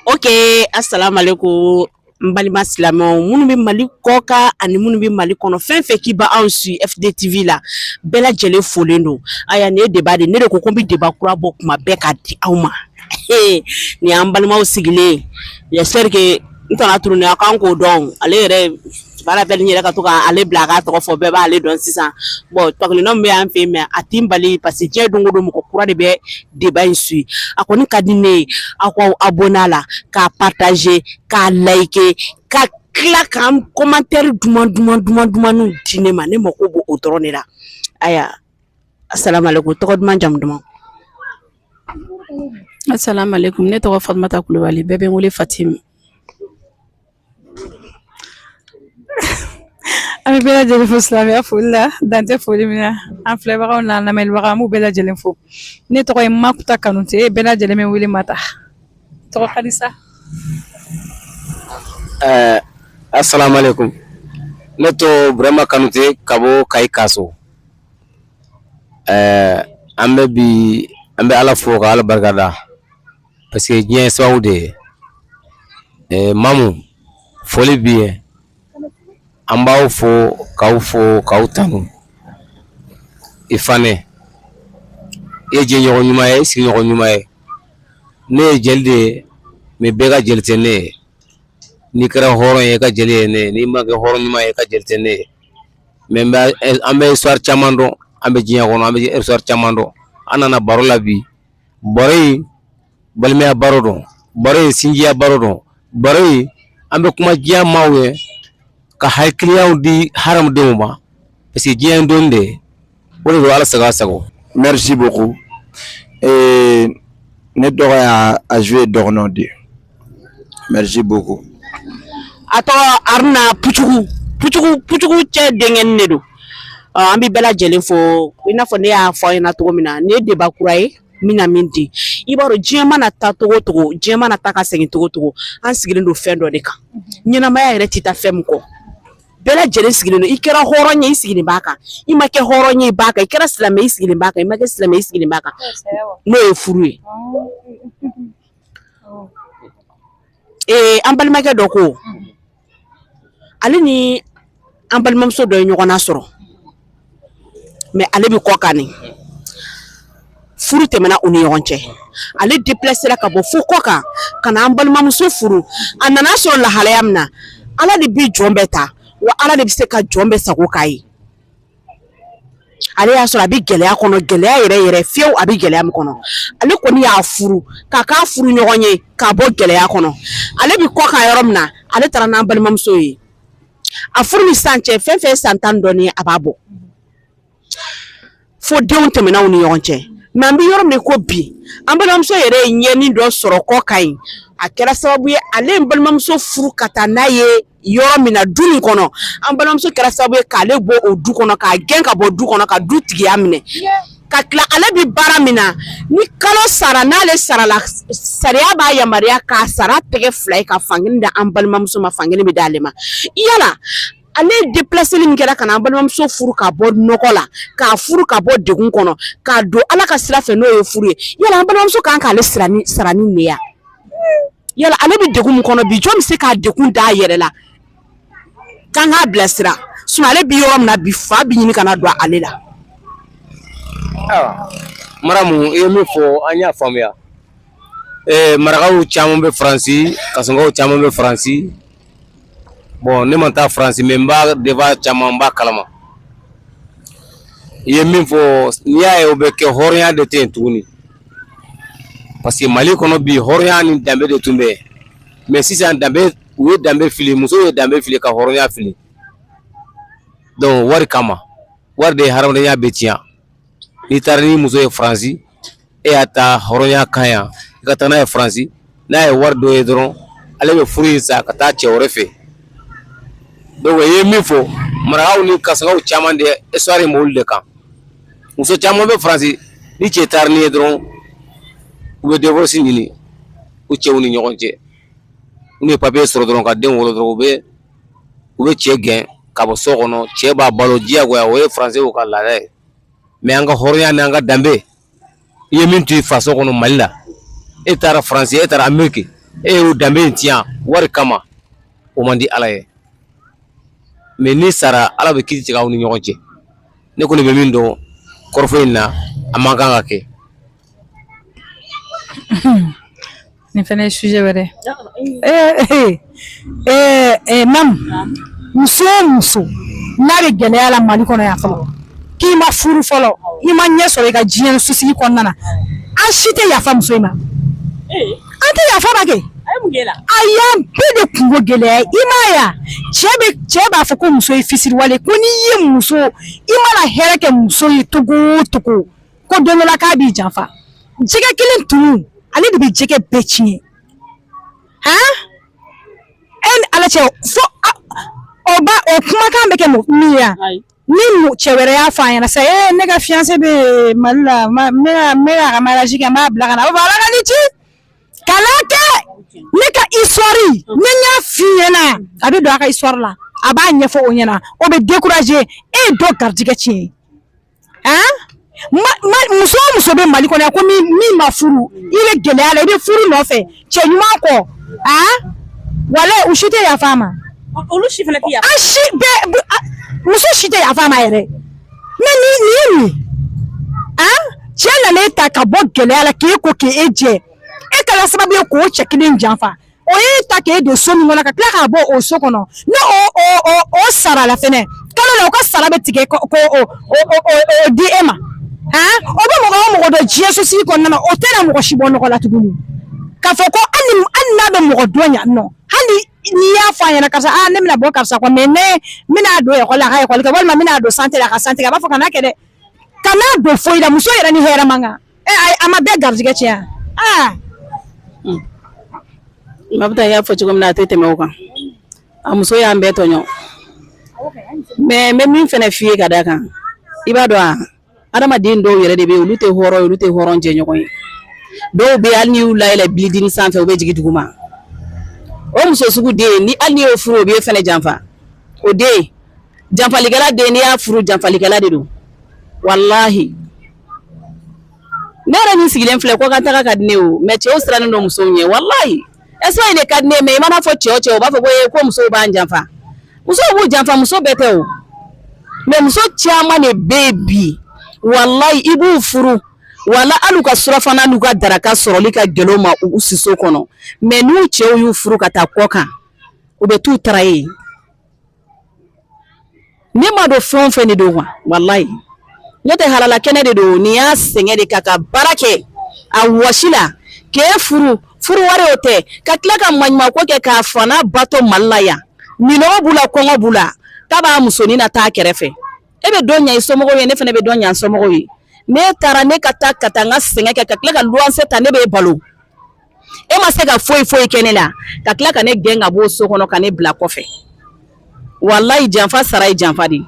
Ok, assalamu alaikum. Mbalima silamɛw minnu bɛ Mali kɔ kan ani minnu bɛ Mali kɔnɔ fɛn fɛn k'i ba anw su FDTV la bɛɛ lajɛlen folen don. Aya nin ye débat de ne de ko ko n bɛ débat kura bɔ kuma bɛɛ k'a di aw ma. Nin y'an balimaw sigilen j'espère que n tɔna Turuni aw kan k'o dɔn ale yɛrɛ baara bɛɛ ni yɛrɛ ka to k'ale bila a ka tɔgɔ fɔ bɛɛ b'ale dɔn sisan. Bon tɔgɔlenw bɛ y'an fɛ yen mais a t'i bali parce que diɲɛ don o don mɔgɔ kura de bɛ débat in su. A kɔni ka di ne ye aw k'aw abonné a la k'a partager k'a liker ka tila k'an commentaire duman di ne ma ne mako b'o dɔrɔn de la. Aya assalamu alaikum tɔgɔ duman jamu duman. Assalamu alaikum ne tɔgɔ Fatumata Kulubali bɛɛ bɛ n wele Fatimi. An bɛ bɛɛ lajɛlen fo silamɛya foli la dan tɛ foli min na an filɛbagaw n'a lamɛnbagaw an b'u bɛɛ lajɛlen fo ne tɔgɔ ye Makuta Kanute bɛɛ lajɛlen bɛ wele Mata tɔgɔ Kadisa. Assalamu alaikum ne to Burama Kanute ka bɔ Kayi Kaso. An bɛ Ala fo ka Ala barikada parce que diɲɛ sababu de ye Mamu foli bi ye an b'aw fo k'aw tanu i Fane i ye jɛɲɔgɔn ɲuman ye i sigiɲɔgɔn ɲuman ye ne ye jeli de ye mais bɛɛ ka jeli tɛ ne ye n'i kɛra hɔrɔn ye i ka jeli ye ne ye n'i ma kɛ hɔrɔn ɲuman ye i ka jeli tɛ ne ye mais an bɛ histoire caman dɔn an bɛ diɲɛ kɔnɔ an bɛ histoire caman dɔn an nana baro la bi baro in balimaya baro dɔn baro in sinjiya baro dɔn baro in an bɛ kuma diɲɛ maaw ye ka hakiliyaw di hadamadenw ma parce que diɲɛ don de o de don Ala sago a sago. Merci beaucoup. Ne tɔgɔ y'a joué dɔgɔnɔ de. Merci beaucoup. A tɔgɔ Aruna Pucugu cɛ denkɛnin de don. An bɛ bɛɛ lajɛlen fo i n'a fɔ ne y'a fɔ aw ɲɛna cogo min na nin ye débat kura ye min na min di i b'a dɔn diɲɛ mana taa togo togo diɲɛ mana taa ka segin togo togo an sigilen don fɛn dɔ de kan ɲɛnamaya yɛrɛ tɛ taa fɛn min kɔ bɛɛ lajɛlen sigilen don i kɛra hɔrɔn ye i sigilen b'a kan i ma kɛ hɔrɔn ye i b'a kan i kɛra silamɛ i sigilen b'a kan i ma kɛ silamɛ i sigilen b'a kan n'o ye furu ye. An balimakɛ dɔ ko ale ni an balimamuso dɔ ye ɲɔgɔnna sɔrɔ mais ale bɛ kɔ kan ne furu tɛmɛna u ni ɲɔgɔn cɛ ale déplacera ka bɔ fo kɔ kan ka na an balimamuso furu a nana sɔrɔ lahalaya min na Ala de bi jɔn bɛɛ ta wa Ala de bɛ se ka jɔn bɛɛ sago k'a ye ale y'a sɔrɔ a bɛ gɛlɛya kɔnɔ gɛlɛya yɛrɛ fiyewu a bɛ gɛlɛya min kɔnɔ ale kɔni y'a furu k'a furu ɲɔgɔn ye k'a bɔ gɛlɛya kɔnɔ ale bɛ kɔ kan yɔrɔ min na ale taara n'an balimamuso ye a furu ni san cɛ fɛn fɛn san 10 dɔɔnin a b'a bɔ fo denw tɛmɛna u ni ɲɔgɔn cɛ mais an bɛ yɔrɔ min ko bi an balimamuso yɛrɛ ye ɲɛni dɔ sɔrɔ kɔ kan ye a kɛra sababu ye ale ye balimamuso furu ka taa n'a ye yɔrɔ min na du min kɔnɔ an balimamuso kɛra sababu ye k'ale bɔ o du kɔnɔ k'a gɛn ka bɔ du kɔnɔ ka du tigiya minɛ ka tila ale bi baara min na ni kalo sara n'ale sarala sariya b'a yamaruya k'a sara tɛgɛ 2 ye ka fankelen da an balimamuso ma fankelen bɛ d'ale ma yala ale déplacé min kɛra ka na an balimamuso furu ka bɔ nɔgɔ la k'a furu ka bɔ degun kɔnɔ k'a don Ala ka sira fɛ n'o ye furu ye yala an balimamuso kan k'ale sara ni ne ya yala ale bɛ degun min kɔnɔ bi jɔn bɛ se k'a degun da a yɛrɛ la kan k'a bilasira sinon ale bi yɔrɔ min na bi fa bi ɲini kana don ale la. Maramu i ye min fɔ an y'a faamuya marakaw caman bɛ Faransi kasɔnkaw caman bɛ Faransi bon ne man taa Faransi mais n b'a débat caman b'a kalama i ye min fɔ n'i y'a ye o bɛ kɛ hɔrɔnya de tɛ yen tuguni parce que Mali kɔnɔ bi hɔrɔnya ni danbe de tun bɛ yen mais sisan danbe u ye danbe fili musow ye danbe fili ka hɔrɔnya fili donc wari kama wari de ye hadamadenya bɛ tiɲɛ n'i taara ni muso ye Faransi e y'a ta hɔrɔnya kan yan i ka taa n'a ye Faransi n'a ye wari dɔ ye dɔrɔn ale bɛ furu in sa ka taa cɛ wɛrɛ fɛ donc i ye min fɔ marakaw ni kasɔnkaw caman de histoire in m'olu de kan muso caman bɛ Faransi ni cɛ taara ni ye dɔrɔn u bɛ divorce ɲini u cɛw ni ɲɔgɔn cɛ n'u ye papier sɔrɔ dɔrɔn ka den wolo dɔrɔn u bɛ cɛ gɛn ka bɔ so kɔnɔ cɛ b'a balo diyagoya o ye Français ka laada ye mais an ka hɔrɔnya ni an ka danbe i ye min to i faso kɔnɔ Mali la e taara Faransi e taara Amérique e y'o danbe tiɲɛ wari kama o man di Ala ye mais ni sara Ala bɛ kiiti tigɛ aw ni ɲɔgɔn cɛ ne kɔni bɛ min dɔn kɔrɔfɔ in na a man kan ka kɛ. Nin fana ye sujet wɛrɛ mam muso o muso n'a bɛ gɛlɛya la Mali kɔnɔ yan fɔlɔ k'i ma furu fɔlɔ i ma ɲɛ sɔrɔ i ka diɲɛ sosigi kɔnɔna na an si tɛ yafa muso in ma an tɛ yafa ma kɛ a y'an bɛɛ de kungo gɛlɛya i m'a ye cɛ b'a fɔ ko muso ye fisiriwale ko n'i ye muso i mana hɛrɛ kɛ muso ye togo o togo ko don dɔ la k'a b'i janfa jɛgɛ kelen tunu ale de bɛ jɛgɛ bɛɛ tiɲɛ ni Ala cɛ fo o kumakan bɛ kɛ min ye ni cɛ wɛrɛ y'a fɔ an ɲɛna sisan ne ka fiancé bɛ Mali la n bɛ ka mariage kɛ n b'a bila ka na o b'a Ala ka ni ci kana kɛ ne ka histoire ne y'a f'i ɲɛna a bɛ don a ka histoire la a b'a ɲɛfɔ o ɲɛna o bɛ décourager e ye dɔ garijɛgɛ tiɲɛ muso o muso bɛ Mali kɔnɔ ko min ma furu i bɛ gɛlɛya la i bɛ furu nɔfɛ cɛ ɲuman kɔ wala u si tɛ yafa ma olu si fana tɛ yafa an si bɛɛ muso si tɛ yafa ma yɛrɛ mais ni ye nin cɛ nana e ta ka bɔ gɛlɛya la k'e ko k'e jɛ e kɛra sababu ye k'o cɛ kelen janfa o ye ta k'e don so min kɔnɔ ka tila k'a bɔ o so kɔnɔ ne o sara la fɛnɛ kalo la o ka sara bɛ tigɛ ko o di e ma o bɛ mɔgɔ o mɔgɔ dɔ diɲɛ sosigi kɔnɔna na o tɛna mɔgɔ si bɔ nɔgɔ la tuguni k'a fɔ ko hali n'a bɛ mɔgɔ dɔn yan nɔ hali n'i y'a fɔ a ɲɛna karisa ne bɛna bɔ karisa kɔ mais ne bɛna don ekɔli la a ka ekɔli kɛ walima n bɛna don santé la a ka santé kɛ a b'a fɔ kana kɛ dɛ kana don foyi la muso yɛrɛ ni hɛrɛ man kan a ma bɛɛ garijɛgɛ tiɲɛ Mabta y'a fɔ cogo min na a tɛ tɛmɛ o kan a muso y'an bɛɛ tɔɲɔ mais n bɛ min fana f'i ye ka da kan i b'a dɔn adamaden dɔw yɛrɛ de bɛ yen olu tɛ hɔrɔn olu tɛ hɔrɔn jɛ ɲɔgɔn ye dɔw bɛ hali n'i y'u layɛlɛ bilidini sanfɛ u bɛ jigin duguma o muso sugu den ni hali n'i y'o furu o b'e fana janfa o den janfalikɛla den n'i y'a furu janfalikɛla de don walahi ne yɛrɛ min sigilen filɛ ko ka taga ka di ne o mais cɛw sirannen don musow ɲɛ walahi espoir de ka di ne mais i mana fɔ cɛw cɛ o b'a fɔ ko musow b'an janfa musow b'u janfa muso bɛɛ tɛ o mais muso caman de bɛ bi walahi i b'u furu wala alu ka surafana n'u ka daraka sɔrɔli ka gɛlɛn ma u siso kɔnɔ mais n'u cɛw y'u furu ka taa kɔ kan u bɛ t'u tara ye ne ma dɔn fɛn o fɛn de don wa walahi ne tɛ halala kɛnɛ de don ni y'a sɛgɛn de ka baara kɛ a wɔsi la k'e furu wari o tɛ ka tila ka maɲumanko kɛ k'a fana bato Mali la yan minɔgɔ b'u la kɔngɔ b'u la k'a b'a musonin na taa kɛrɛfɛ e bɛ dɔn ɲɛ i somɔgɔw ye ne fana bɛ dɔn ɲɛ n somɔgɔw ye ne taara ne ka taa n ka sɛgɛn kɛ ka tila ka luwanse ta ne bɛ balo e ma se ka foyi kɛ ne la ka tila ka ne gɛn ka bɔ so kɔnɔ ka ne bila kɔfɛ walahi janfa sara ye janfa de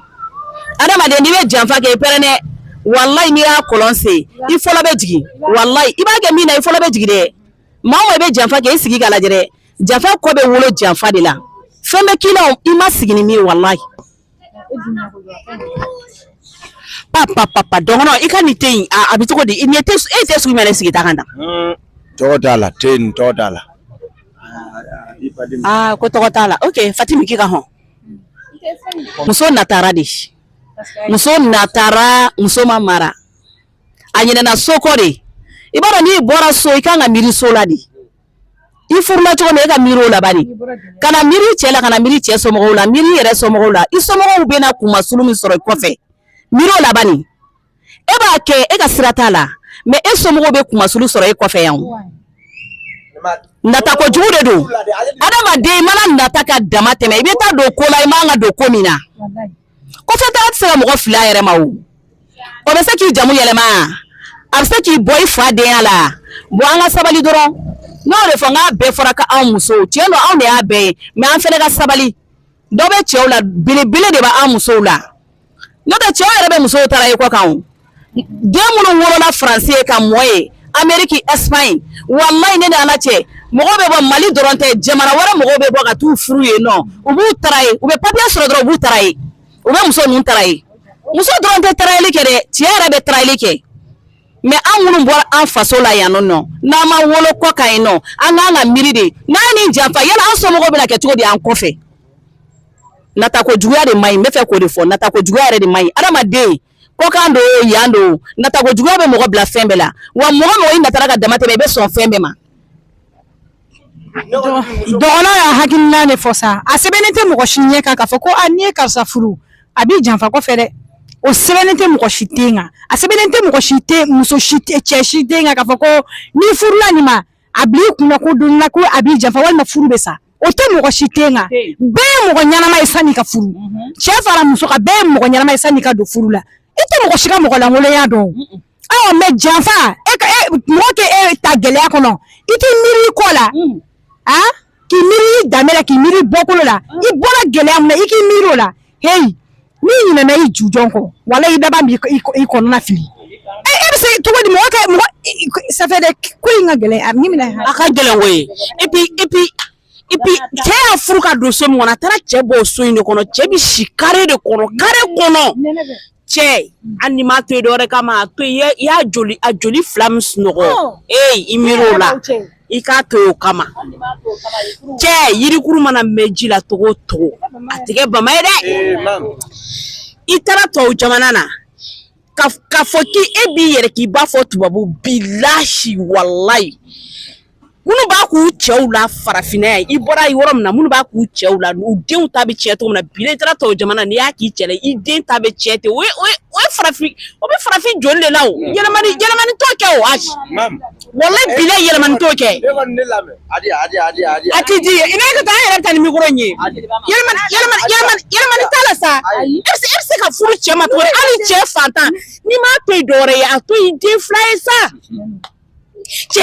adamaden n'i bɛ janfa kɛ i pɛrɛnɛ walahi n'i y'a kɔlɔn sen i fɔlɔ bɛ jigin walahi i b'a kɛ min na i fɔlɔ bɛ jigin dɛ maa o maa i bɛ janfa kɛ i sigi ka lajɛ dɛ janfa kɔ bɛ wolo janfa de la fɛn bɛ k'i la i ma sigi ni min ye walahi papa dɔgɔnɔ i ka nin tɛ yen a bɛ cogo di e tɛ sugu min na sigi ta kan da tɔgɔ t'a la tɛ nin tɔgɔ t'a la ko tɔgɔ t'a la ok Fatimi k'i ka hɔn muso natara de muso ma mara a ɲinɛna so kɔ de i b'a dɔn n'i bɔra so i kan ka miiri so la de i furula cogo min e ka miiri o la bani kana miiri cɛ la kana miiri cɛ somɔgɔw la miiri yɛrɛ somɔgɔw la i somɔgɔw bɛna kumasulu min sɔrɔ i kɔfɛ miiri o la bani e b'a kɛ e ka sira t'a la mais e somɔgɔw bɛ kumasulu sɔrɔ e kɔfɛ yan nata kojugu de don adamaden i mana nata ka dama tɛmɛ i bɛ taa don ko la i man ka don ko min na kɔfɛta tɛ se ka mɔgɔ fili a yɛrɛ ma o bɛ se k'i jamu yɛlɛma a bɛ se k'i bɔ i fa denya la bon an ka sabali dɔrɔn n'o de fɔ n k'a bɛɛ fɔra ka anw musow tiɲɛ don anw de y'a bɛɛ ye mais an fɛnɛ ka sabali dɔ bɛ cɛw la belebele de b'an musow la n'o tɛ cɛw yɛrɛ bɛ musow taara i kɔ kan o den minnu wolola Faransi ye ka mɔ ye Amérique Espagne wallahi ne ni Ala cɛ mɔgɔw bɛ bɔ Mali dɔrɔn tɛ jamana wɛrɛ mɔgɔw bɛ bɔ ka t'u furu yen nɔ u b'u tara ye u bɛ papier sɔrɔ dɔrɔn u b'u tara ye. U bɛ muso ninnu tara ye muso dɔrɔn tɛ tarayeli kɛ dɛ cɛ yɛrɛ bɛ tarayeli kɛ mais an minnu bɔra an faso la yan nɔ n'an ma wolo kɔ kan yen nɔ an k'an ka miiri de n'an ye nin janfa yala an somɔgɔw bɛna kɛ cogo di an kɔfɛ natako juguya de man ɲi n bɛ fɛ k'o de fɔ natako juguya yɛrɛ de man ɲi adamaden kɔkan do yan do natako juguya bɛ mɔgɔ bila fɛn bɛɛ la wa mɔgɔ mɔgɔ i natara ka dama tɛmɛ i bɛ sɔn fɛn bɛɛ ma dɔgɔnɔ y'a hakilina de fɔ sa a sɛbɛnnen tɛ mɔgɔ si ɲɛ kan k'a fɔ ko n'i ye karisa furu a b'i janfa kɔfɛ dɛ o sɛbɛnnen tɛ mɔgɔ si den kan a sɛbɛnnen tɛ mɔgɔ si tɛ muso si tɛ cɛ si den kan k'a fɔ ko n'i furula nin ma a bil'i kunna ko don na ko a b'i janfa walima furu bɛ sa o tɛ mɔgɔ si den kan bɛɛ ye mɔgɔ ɲɛnama ye sanni ka furu cɛ fara muso kan bɛɛ ye mɔgɔ ɲɛnama ye sanni ka don furu la i tɛ mɔgɔ si ka mɔgɔ langolonya dɔn mais janfa mɔgɔ kɛ e ta gɛlɛya kɔnɔ i t'i miiri i kɔ la k'i miiri i danbe la k'i miiri bɔkolo la i bɔra gɛlɛya min na i k'i miiri o la hey n'i ɲinɛna i ju jɔn kɔ wala i bɛɛ b'a min i kɔnɔna fili e bɛ se cogo di mɔgɔ ça fait de ko in ka gɛlɛn a ka gɛlɛn koyi et puis cɛ y'a furu ka don so min kɔnɔ a taara cɛ bɔ o so in de kɔnɔ cɛ bɛ si kare de kɔnɔ cɛ hali ni m'a to yen dɔwɛrɛ kama a to yen i y'a joli fila min sunɔgɔ i miiri o la i k'a to yen o kama cɛ yirikuru mana mɛn ji la togo o togo a tɛ kɛ bama ye dɛ i taara tubabu jamana na ka fɔ k'e b'i yɛrɛ k'i b'a fɔ tubabu bilahi walayi minnu b'a k'u cɛw la farafinna yan i bɔra yɔrɔ min na minnu b'a k'u cɛw la u denw ta bɛ tiɲɛ cogo min na bi i taara tubabu jamana n'i y'a k'i cɛ la i den ta bɛ tiɲɛ ten o bɛ farafin joli de la o yɛlɛmani t'o kɛ o ayi walayi bila yɛlɛmani t'o kɛ a ti di i n'a ka taa an yɛrɛ ta ni mikoro in ye yɛlɛmani t'a la sa e bɛ se ka furu cɛ ma tuguni hali cɛ fantan n'i m'a to yen dɔwɛrɛ ye a to yen den fila ye sa cɛ i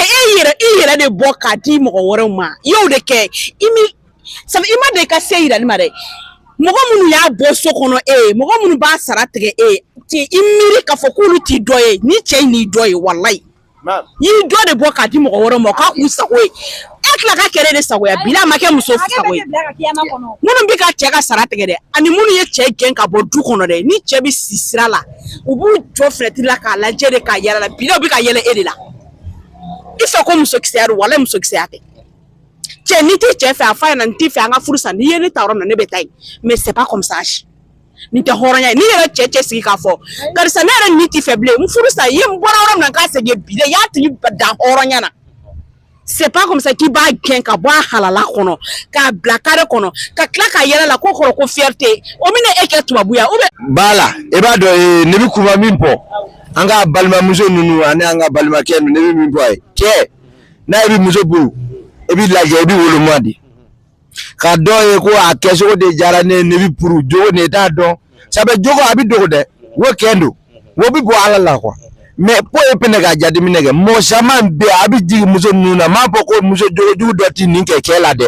yɛrɛ de bɔ k'a di mɔgɔ wɛrɛw ma i y'o de kɛ i ma de ka se yirali ma dɛ mɔgɔ minnu y'a bɔ so kɔnɔ mɔgɔ minnu b'a sara tigɛ i miiri k'a fɔ k'olu t'i dɔ ye ni cɛ in n'i dɔ ye walayi i y'i dɔ de bɔ k'a di mɔgɔ wɛrɛw ma k'a k'u sago ye e tila ka kɛlɛ de sagoya bila a ma kɛ muso sago ye minnu bɛ ka cɛ ka sara tigɛ dɛ ani minnu ye cɛ gɛn ka bɔ du kɔnɔ dɛ ni cɛ bɛ si sira la u b'u jɔ filɛtiri la k'a lajɛ de k'a yɛlɛ la bila u bɛ ka yɛlɛ e de la i fɛ ko musokisɛya don wala musokisɛya tɛ cɛ n'i tɛ cɛ fɛ a fa ɲɛna n t'i fɛ an ka furu san n'i ye ne ta yɔrɔ min na ne bɛ taa yen mais c'est pas comme ça nin tɛ hɔrɔnya ye n'i yɛrɛ cɛ sigi k'a fɔ karisa ne yɛrɛ nin t'i fɛ bilen n furu san i ye n bɔra yɔrɔ min na k'a segin bi dɛ i y'a tigi dan hɔrɔnya na c'est pas comme ça k'i b'a gɛn ka bɔ a halala kɔnɔ k'a bila kare kɔnɔ ka tila k'a yɛlɛ la ko kɔrɔ ko fierté o bɛna e kɛ tubabu ya bala e b'a dɔn ne bɛ kuma min fɔ an ka balimamuso ninnu ani an ka balimakɛ ninnu ne bɛ min fɔ a ye cɛ n'a bɛ muso bolo e bɛ lajɛ i bɛ woloma de ka dɔn ye ko a kɛcogo de diyara ne bɛ puru jogo de t'a dɔn sabu jogo a bɛ dogo dɛ wo kɛn don wo bɛ bɔ ala la quoi mais po e pene ka jateminɛ kɛ mɔgɔ caman bɛ a bɛ jigin muso ninnu na m'a fɔ ko muso jogojugu dɔ tɛ nin kɛ cɛ la dɛ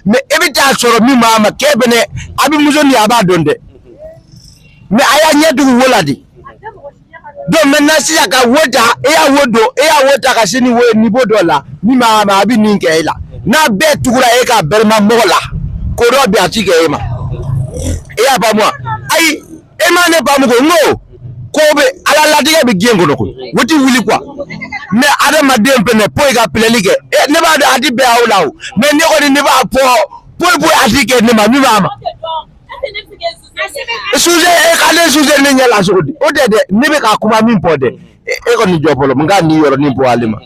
mais e bɛ taa sɔrɔ min b'a ma kɛ fɛnɛ a bɛ muso nin a b'a dɔn dɛ mais a y'a ɲɛ tugu wo la de. Donc maintenant si ya ka wota e ya wota ka sini wo niveau dɔ la mi ma a bi nin kɛ e la n'a bɛɛ tugura e ka bɛrɛma mɔgɔ la ko dɔ bɛ a ti kɛ e ma e y'a faamu wa ayi e ma ne faamu ko no ko bɛ ala latigɛ bɛ diɲɛ kɔnɔ koyi o ti wuli quoi mais adamaden fɛnɛ po i ka pilɛli kɛ ne b'a dɔn a ti bɛn aw la o mais ne kɔni ne b'a fɔ po a ti kɛ ne ma min b'a ma. Sujet e k'ale sujet ne ɲɛ la cogo di o tɛ dɛ ne bɛ ka kuma min fɔ dɛ e kɔni jɔ fɔlɔ n ka nin yɔrɔnin fɔ ale ma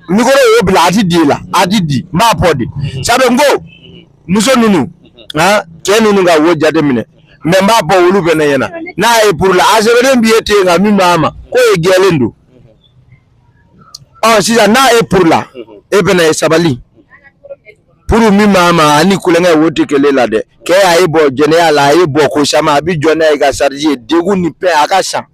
mikoro y'o bila a ti di la a ti di n b'a fɔ de sabu n ko muso ninnu cɛ ninnu ka wo jateminɛ mais n b'a fɔ olu fɛnɛ ɲɛna n'a ye puru la a sɛbɛnnen b'i ye ten nka min b'a ma k'o ye gɛlɛn don sisan n'a ye puru la e fɛnɛ ye sabali. Puru min b'a ma ani kulonkɛ wo tɛ kelen la dɛ kɛ a ye bɔ jɛnɛya la a ye bɔ ko caman a bɛ jɔ n'a ye ka sariji ye degun ni pɛn a ka san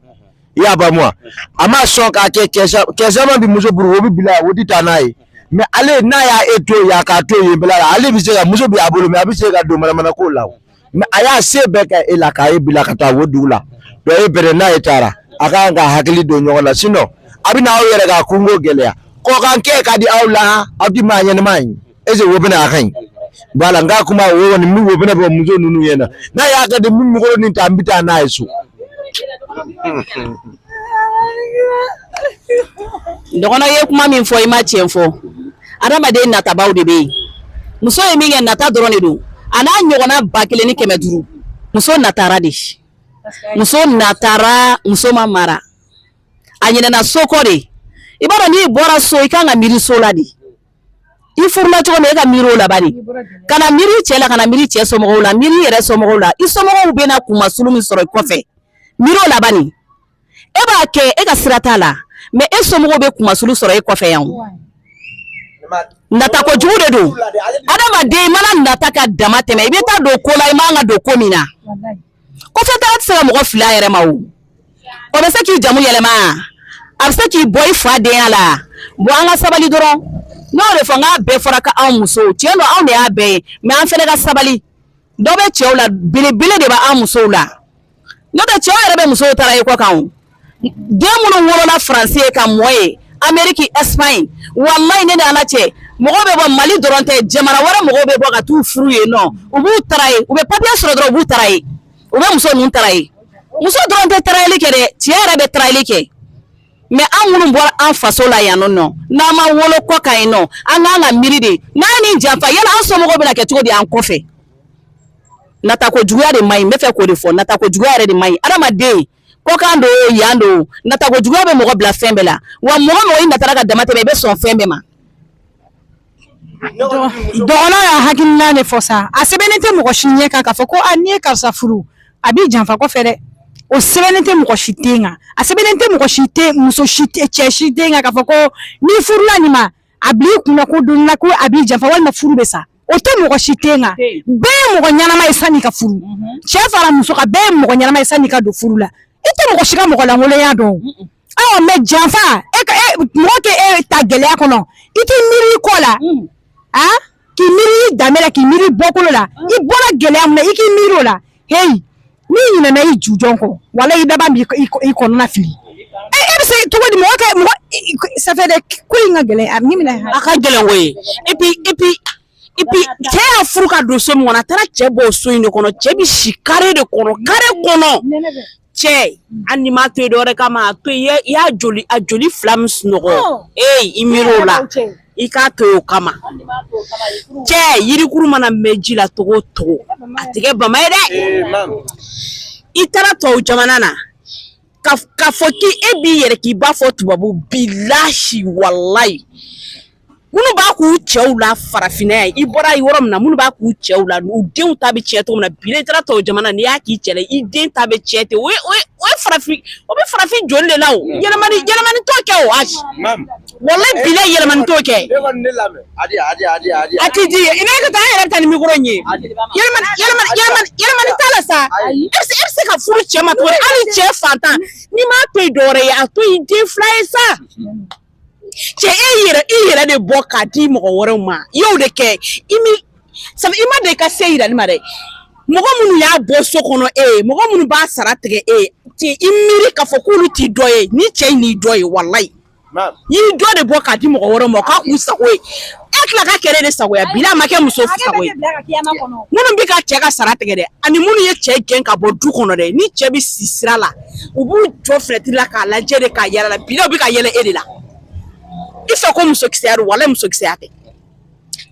i y'a faamu wa a ma sɔn k'a kɛ kɛ caman bi muso buru o bɛ bila o tɛ taa n'a ye mais ale n'a y'a e to yen a k'a to yen bila la ale bɛ se ka muso bɛ a bolo mais a bɛ se ka don manamana ko la mais a y'a se bɛɛ kɛ e la k'a ye bila ka taa o dugu la donc e bɛrɛ n'a ye taara a kan ka hakili don ɲɔgɔn na sinon a bɛ n'aw yɛrɛ ka kungo gɛlɛya kɔkan kɛ ka di aw la aw tɛ maa ɲɛnama ye. Ese wo bena akan bala nga kuma wo ni mi wo bena bo muso nunu yena na ya ga de mi ngoro ni tambita na isu dɔgɔnɔ ye kuma min fɔ I ma tiɲɛ fɔ adamaden natabaw de bɛ yen muso ye min kɛ nata dɔrɔn de don a n'a ɲɔgɔnna 1500 muso natara de muso natara muso ma mara a ɲinɛna so kɔ de I b'a dɔn n'i bɔra so I kan ka miiri so la de I furula cogo min e ka miiri o la bani kana miiri cɛ la kana miiri cɛ somɔgɔw la miiri yɛrɛ somɔgɔw la I somɔgɔw bɛna kumasulu min sɔrɔ I kɔfɛ miiri o la bani e b'a kɛ e ka sira t'a la mais e somɔgɔw bɛ kumasulu sɔrɔ e kɔfɛ yan nata kojugu de don adamaden mana nata ka dama tɛmɛ I bɛ taa don ko la I man ka don ko min na kɔfɛ taa tɛ se ka mɔgɔ fili a yɛrɛ ma o bɛ se k'i jamu yɛlɛma a bɛ se k'i bɔ I fa denya la bon an ka sabali dɔrɔn n'o de fɔ n k'a bɛɛ fɔra ka anw musow tiɲɛ don anw de y'a bɛɛ ye mais an fɛnɛ ka sabali dɔ bɛ cɛw la belebele de b'an musow la n'o tɛ cɛw yɛrɛ bɛ musow taara I kɔ kan o den minnu wolola Faransi ye ka mɔ ye Amérique Espagne wallahi ne ni Ala cɛ mɔgɔw bɛ bɔ Mali dɔrɔn tɛ jamana wɛrɛ mɔgɔw bɛ bɔ ka t'u furu yen nɔ u b'u tara ye u bɛ papier sɔrɔ dɔrɔn u b'u tara ye u bɛ muso ninnu tara ye muso dɔrɔn tɛ tarayeli kɛ dɛ cɛ yɛrɛ bɛ tarayeli kɛ mais an minnu bɔra an faso la yan nɔ n'an ma wolo kɔ kan yen nɔ an k'an ka miiri de n'an ye nin janfa yala an somɔgɔw bɛna kɛ cogo di an kɔfɛ nata kojuguya de man ɲi n bɛ fɛ k'o de fɔ nata kojuguya yɛrɛ de man ɲi adamaden kɔkan don yan don nata kojuguya bɛ mɔgɔ bila fɛn bɛɛ la wa mɔgɔ mɔgɔ I natara ka dama tɛmɛ I bɛ sɔn fɛn bɛɛ ma dɔgɔnɔ y'a hakilina de fɔ sa a sɛbɛnnen tɛ mɔgɔ si ɲɛ kan k'a fɔ ko n'i ye karisa furu a b'i janfa kɔfɛ dɛ o sɛbɛnnen tɛ mɔgɔ si den kan a sɛbɛnnen tɛ mɔgɔ si tɛ muso si cɛ si den kan k'a fɔ ko n'i furula nin ma a bil'i kunna ko don na ko a b'i janfa walima furu bɛ sa o tɛ mɔgɔ si den kan bɛɛ ye mɔgɔ ɲɛnama ye sanni ka furu cɛ fara muso kan bɛɛ ye mɔgɔ ɲɛnama ye sanni ka don furu la I tɛ mɔgɔ si ka mɔgɔ langolonya dɔn mais janfa mɔgɔ kɛ e ta gɛlɛya kɔnɔ I t'i miiri I kɔ la k'i miiri I danbe la k'i miiri bɔkolo la I bɔra gɛlɛya min na I k'i miiri o la hey n'i ɲinɛna I jujɔn kɔ wala I bɛɛ b'a min I kɔnɔna fili e bɛ se cogo di mɔgɔ kɛ mɔgɔ ça fait dɛ ko in ka gɛlɛn a minɛ a ka gɛlɛn o ye et puis cɛ y'a furu ka don so min kɔnɔ a taara cɛ bɔ o so in de kɔnɔ cɛ bɛ si carré de kɔnɔ cɛ hali n'i ma to yen dɔwɛrɛ kama a to yen I y'a joli fila min sunɔgɔ I miiri o la I k'a to yen o kama cɛ yirikuru mana mɛn ji la togo o togo a tɛ kɛ bama ye dɛ I taara tubabu jamana na ka fɔ k'e b'i yɛrɛ k'i b'a fɔ tubabu bilahi wallahi minnu b'a k'u cɛw la farafinna yan I bɔra yɔrɔ min na minnu b'a k'u cɛw la u denw ta bɛ tiɲɛ cogo min na bi i taara tubabu jamana n'i y'a k'i cɛ la I den ta bɛ tiɲɛ ten o ye farafin o bɛ farafin joli de la o yɛlɛmani t'o kɛ o ayi wallahi bilahi yɛlɛmani t'o kɛ a t'i di i n'a ka taa an yɛrɛ ta ni micro in ye yɛlɛmani t'a la sa e bɛ se ka furu cɛ ma tuguni hali cɛ fantan n'i m'a to yen dɔwɛrɛ ye a to yen den fila ye sa cɛ I yɛrɛ de bɔ k'a di mɔgɔ wɛrɛw ma I y'o de kɛ I ma de ka se yirali ma dɛ mɔgɔ minnu y'a bɔ so kɔnɔ mɔgɔ minnu b'a sara tigɛ I miiri k'a fɔ k'olu t'i dɔ ye ni cɛ in n'i dɔ ye wallahi i y'i dɔ de bɔ k'a di mɔgɔ wɛrɛw ma k'a k'u sago ye e tila ka kɛlɛ de sagoya bila a ma kɛ muso sago ye minnu bɛ ka cɛ ka sara tigɛ dɛ ani minnu ye cɛ gɛn ka bɔ du kɔnɔ dɛ ni cɛ bɛ si sira la u b'u jɔ fenêtre la k'a lajɛ de k'a yɛlɛ la bila u bɛ ka yɛlɛ e de la I fɛ ko musokisɛya don wala musokisɛya tɛ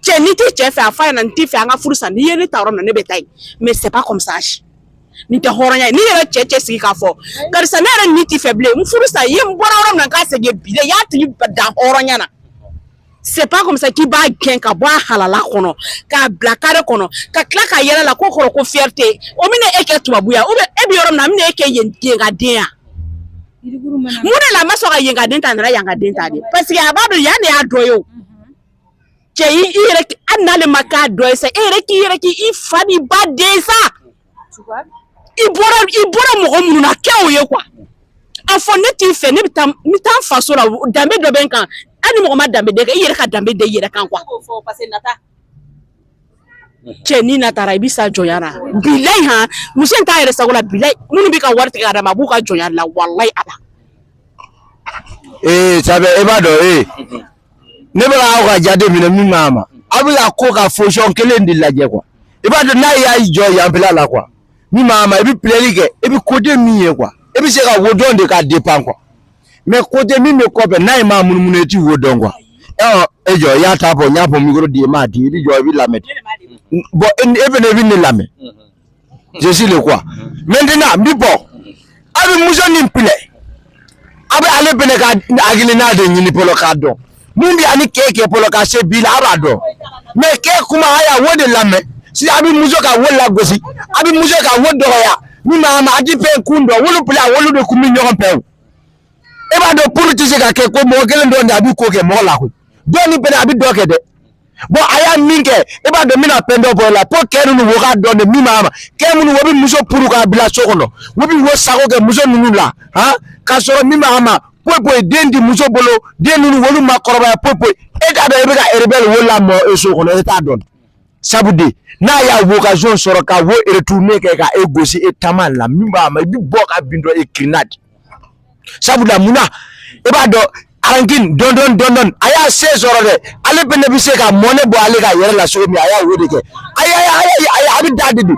cɛ n'i tɛ cɛ fɛ a fa ɲɛna n t'i fɛ an ka furu sa n'i ye ne ta yɔrɔ min na ne bɛ taa yen mais c'est pas comme ça nin tɛ hɔrɔnya ye n'i yɛrɛ cɛ sigi k'a fɔ karisa ne yɛrɛ ni t'i fɛ bilen n furu sa i ye n bɔra yɔrɔ min na k'a segin bi dɛ i y'a tigi dan hɔrɔnya na c'est pas comme ça k'i b'a gɛn ka bɔ a halala kɔnɔ k'a bila carré kɔnɔ ka tila k'a yɛlɛ la ko kɔrɔ ko fierté o bɛna e kɛ tubabu ya ou bien e bɛ yɔrɔ min na a bɛna e kɛ yenkaden ya mun de la a ma sɔn ka yenkaden ta a nana yankaden ta de parce que a b'a dɔn yan de y'a dɔ ye o cɛ i yɛrɛ hali n'ale ma k'a dɔ ye sa e yɛrɛ k'i fa ni ba den sa i bɔra mɔgɔ minnu na kɛ o ye quoi a fɔ ne t'i fɛ ne bɛ taa n faso la danbe dɔ bɛ n kan hali ni mɔgɔ ma danbe den kɛ i yɛrɛ ka danbe den i yɛrɛ kan quoi cɛ ni natara i bɛ sa jɔnya na bilayi han muso in t'a yɛrɛ sago la bilayi minnu bɛ ka wari tigɛ a dama a b'u ka jɔnya la walayi ala. sabe e b'a dɔn ne bɛ k'aw ka jate minɛ min b'a ma aw bɛ ka ko ka position kelen de lajɛ quoi i b'a dɔn n'a y'a jɔ yan fɛla la quoi min b'a ma i bɛ filɛli kɛ i bɛ côté min ye quoi i bɛ se ka wo dɔn de k'a dépend quoi mais côté mi me kope na ma munmuneti wo don quoi ejo ya tapo nya po micro di ma di jo bi la met bon even ne la met je suis le quoi maintenant mi bon abi muso ni pile abi ale bene ka agile na de nyini polo ka don mundi ani keke polo ka se bi la aba don mais ke kuma haya wo de la met si abi muso ka wo la gosi abi muso ka wo do ya mi ma adi pe kundo wolu pile wolu de kumi nyon pe eba do politique ka ke ko mo gele ndo abi ko ke mo la ko doni bene abi do ke de bon aya minke eba do mina pendo bola po ke nu wo ka do de mi mama ke mu wo bi muso puru ka bila sokono wo bi wo sako ke muso nunu la ha ka soro mi mama popo dendi muso bolo de nunu wolu makoroba popo eta do ebe ka erebel wo la mo e sokono eta don sabude na ya vocation soro ka wo retourner ke ka egosi etaman la mi mama bi bo ka bindo e crinade sabuda muna eba do arangin don aya se soro de ale bene bi se ka mone bo ale ka yere la so mi aya wode ke aya abi dadedi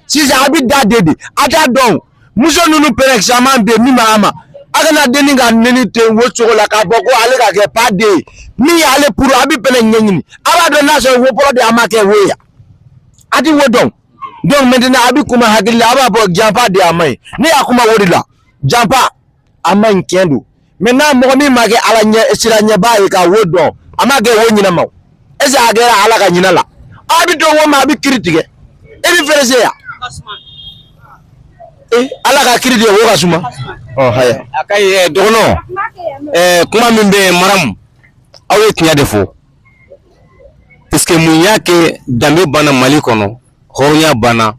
si za abi dadedi ada don muso nunu per examen be mi mama agana deninga neni te wo chokola ka boko ale ka ke pa de mi ale pour abi pele nyenyini aba do na so wo pro de amake wo ya adi wo don donc maintenant abi kuma hakili aba bo jampa de amai ne akuma wodila jampa amai kendo maintenant mo mi mage ala nye sira nye bae ka wodo amage wo nyina maw eza agera ala ka nyina la abi do wo ma abi critique ebi ferese ya ala ka critique wo ka suma oh haya akai dogono kuma min be maram awe tinya defo parce que mun yake dambe bana Mali kono horonya bana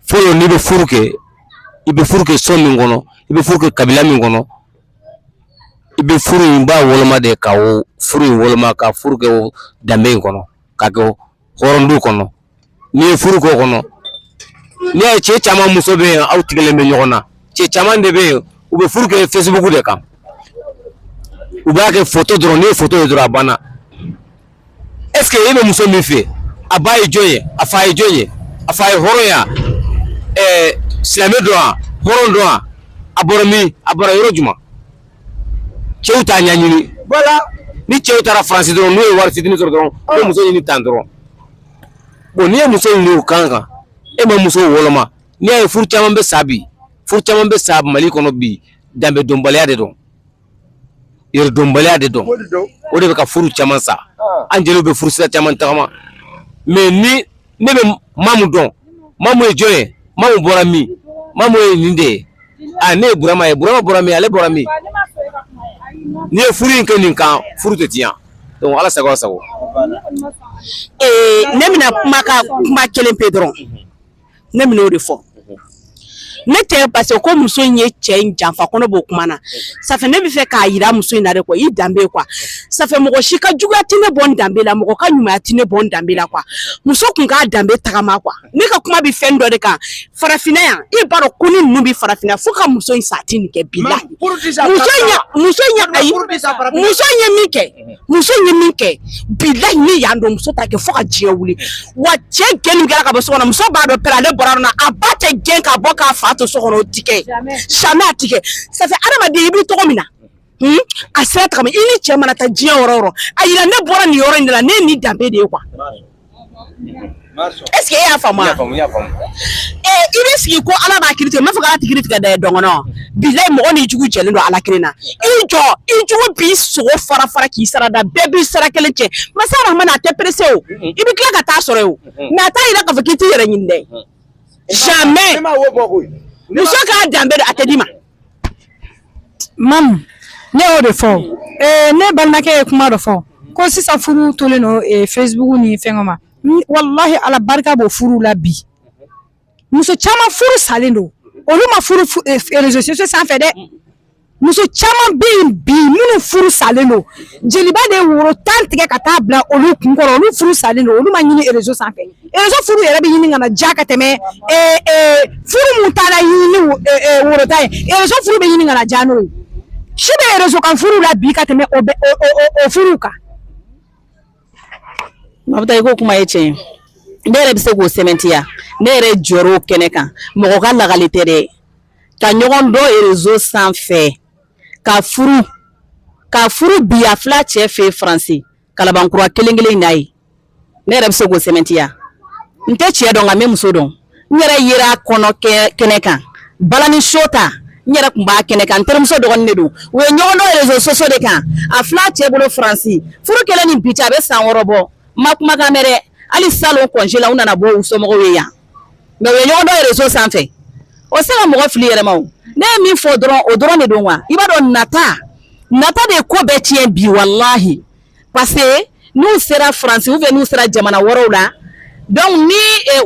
folo ni be furuke so min kono ibe furuke kabila min kono ibe furu ba woloma de ka wo furu woloma ka furuke wo dambe kono ka ko horondu kono ni furu ko kono ni ay che chama muso be aw tigele me nyona che chama de be ube furuke Facebook de kam uba ke photo drone ni photo de bana est-ce que yeme muso mi fe abaye joye afaye joye afaye horoya silame doa horon doa abora yorojuma cheuta nyanyini voilà ni cheuta ra France do no war sidini so do no muso ni tandro bon ni muso ni kanga e ma muso woloma ni ay furchama be sabi Mali kono bi dambe dombale de don yer dombale de don o de ka furu chama sa angelo be furu sa chama tama mais ni ne be mamu don mamu e joye mamu borami mamu e ninde ne burama borami ale borami ni furu nke ninka furu te tian donc ala sago ne mina kuma kelen pedron ne mina o de fo ne te parce que ko muso nye cɛ janfa kono bo kuma na ça fait ne bi fɛ k'a yira muso in na de quoi i danbe quoi ça fait mɔgɔ si ka juguya ti ne bɔ n danbe la mɔgɔ ka ɲumanya ti ne bɔ n danbe la quoi muso kun k'a danbe tagama quoi ne ka kuma bi fɛn dɔ de kan farafina yan i b'a dɔn ko ni ninnu bi farafina fo ka muso in sa ti nin kɛ bilahi muso in ye min kɛ bilahi ne yan dɔn muso ta kɛ fo ka diɲɛ wuli wa cɛ gɛn kɛra ka bɔ so kɔnɔ muso b'a dɔn pɛrɛ ale bɔra na a ba tɛ gɛn ka bɔ k'a fa to so kɔnɔ o tike jamais tike ça fait adamaden i bi tɔgɔ min na a sera tagama i ni cɛ mana taa diɲɛ yɔrɔ yɔrɔ a yira ne bɔra nin yɔrɔ in de la ne ye nin danbe de ye quoi est-ce que e y'a faamu i bɛ sigi ko ala b'a kiiri tigɛ n b'a fɔ k'ala tɛ kiiri tigɛ dɛ dɔngɔnɔ bilayi mɔgɔ ni jugu jɛlen don ala kelen na i jɔ i jugu b'i sogo fara k'i sara da bɛɛ b'i sara kelen cɛ masa rahman a tɛ pressé o i bɛ tila ka taa sɔrɔ o mais a t'a yira k'a fɔ k'i t'i yɛrɛ ɲini dɛ jamais muso k'a danbe a tɛ di ma mam ne o de fɔ ne balimakɛ ye kuma dɔ fɔ ko sisan furu tolen no Facebook ni fɛngɛ ma wallahi ala barika b'o furu la bi muso caman furu salen don olu ma furu réseaux sociaux sanfɛ dɛ muso caman bɛ yen bi minnu furu salen don jeliba de woro 10 tigɛ ka taa bila olu kunkɔrɔ olu furu salen don olu ma ɲini réseau sanfɛ réseau furu yɛrɛ bɛ ɲini ka na ja ka tɛmɛ furu mun taara ɲini woro ta ye réseau furu bɛ ɲini ka na ja n'o ye si bɛ réseau kan furu la bi ka tɛmɛ o furu kan. Mabta ko kuma ye tiɲɛ ne yɛrɛ bɛ se k'o sɛmɛntiya ne yɛrɛ jɔr'o kɛnɛ kan mɔgɔ ka lagali tɛ dɛ ka ɲɔgɔn dɔ réseau sanfɛ ka furu bi a fila cɛ fɛ France kalabankura kelen n'a ye ne yɛrɛ bɛ se k'o sɛmɛntiya n tɛ cɛ dɔn nka n bɛ muso dɔn n yɛrɛ yera kɔnɔ kɛnɛ kan balani shota n yɛrɛ tun b'a kɛnɛ kan n terimuso dɔgɔnin de don u ye ɲɔgɔn dɔn réseau sociaux de kan a fila cɛ bolo France furu kelen ni bi cɛ a bɛ san 6 bɔ ma kumakan mɛn dɛ hali salon congé la u nana bɔ u somɔgɔw ye yan mais u ye ɲɔgɔn dɔn réseau sanfɛ o se ka mɔgɔ fili yɛrɛ ma o ne ye min fɔ dɔrɔn o dɔrɔn de don wa i b'a dɔn nata de ko bɛɛ tiɲɛ bi wallahi parce que n'u sera France ou bien n'u sera jamana wɛrɛw la donc ni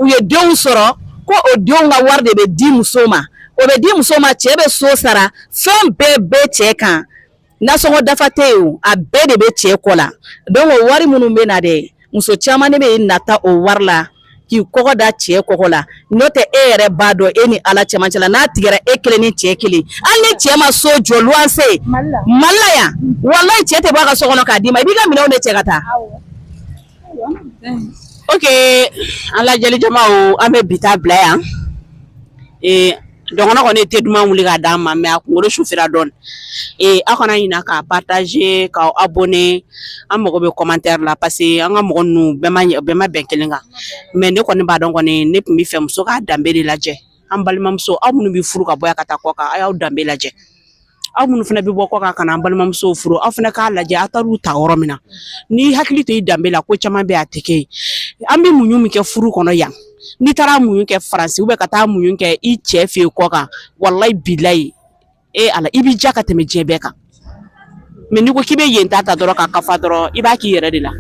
u ye denw sɔrɔ ko o denw ka wari de bɛ di muso ma o bɛ di muso ma cɛ bɛ so sara fɛn bɛɛ bɛ cɛ kan nasɔngɔ dafa tɛ yen o a bɛɛ de bɛ cɛ kɔ la donc o wari minnu bɛ na dɛ muso caman de bɛ nata o wari la k'i kɔgɔ da cɛ kɔgɔ la n'o tɛ e yɛrɛ b'a dɔn e ni ala cɛmancɛ la n'a tigɛra e kelen ni cɛ kelen hali ni cɛ ma so jɔ luwanse Mali la yan wallahi cɛ tɛ bɔ a ka so kɔnɔ k'a d'i ma i b'i ka minɛnw de cɛ ka taa. Ok, an lajɛli jamaw an bɛ bi ta bila yan dɔgɔnɔ kɔni tɛ duman wuli k'a d'an ma mais a kunkolo sufira dɔɔni aw kana ɲina k'a partager k'aw abonner an mago bɛ commentaire la parce que an ka mɔgɔ ninnu bɛɛ ma bɛn kelen kan mais ne kɔni b'a dɔn kɔni ne tun bɛ fɛ muso k'a danbe de lajɛ an balimamuso aw minnu bɛ furu ka bɔ yan ka taa kɔ kan a y'aw danbe lajɛ aw minnu fana bɛ bɔ kɔ kan ka na an balimamusow furu aw fana k'a lajɛ aw taar'u ta yɔrɔ min na ni hakili to i danbe la ko caman bɛ a tɛ kɛ an bɛ muɲu min kɛ furu kɔnɔ yan n'i taara muɲu kɛ France ou bien ka taa muɲu kɛ i cɛ fɛ yen kɔ kan wallahi bilahi ala i b'i ja ka tɛmɛ diɲɛ bɛɛ kan mais n'i ko k'i bɛ yen ta dɔrɔn ka kafa dɔrɔn i b'a k'i yɛrɛ de la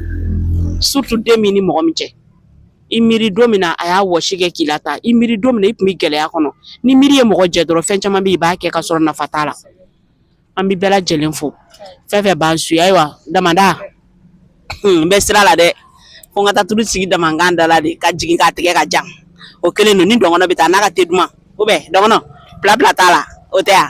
surtout den min ni mɔgɔ min cɛ i miiri don min na a y'a wɔsi kɛ k'i la ta i miiri don min na i tun bɛ gɛlɛya kɔnɔ ni miiri ye mɔgɔ jɛ dɔrɔn fɛn caman bɛ i b'a kɛ ka sɔrɔ nafa t'a la an bɛ bɛɛ lajɛlen fo fɛn fɛn b'an su ayiwa damanda n bɛ sira la dɛ fo n ka taa tulu sigi damankan da la de ka jigin k'a tigɛ ka jan o kelen don ni dɔgɔnɔ bɛ taa n'a ka te duman ou bien dɔgɔnɔ bila t'a la o tɛ yan.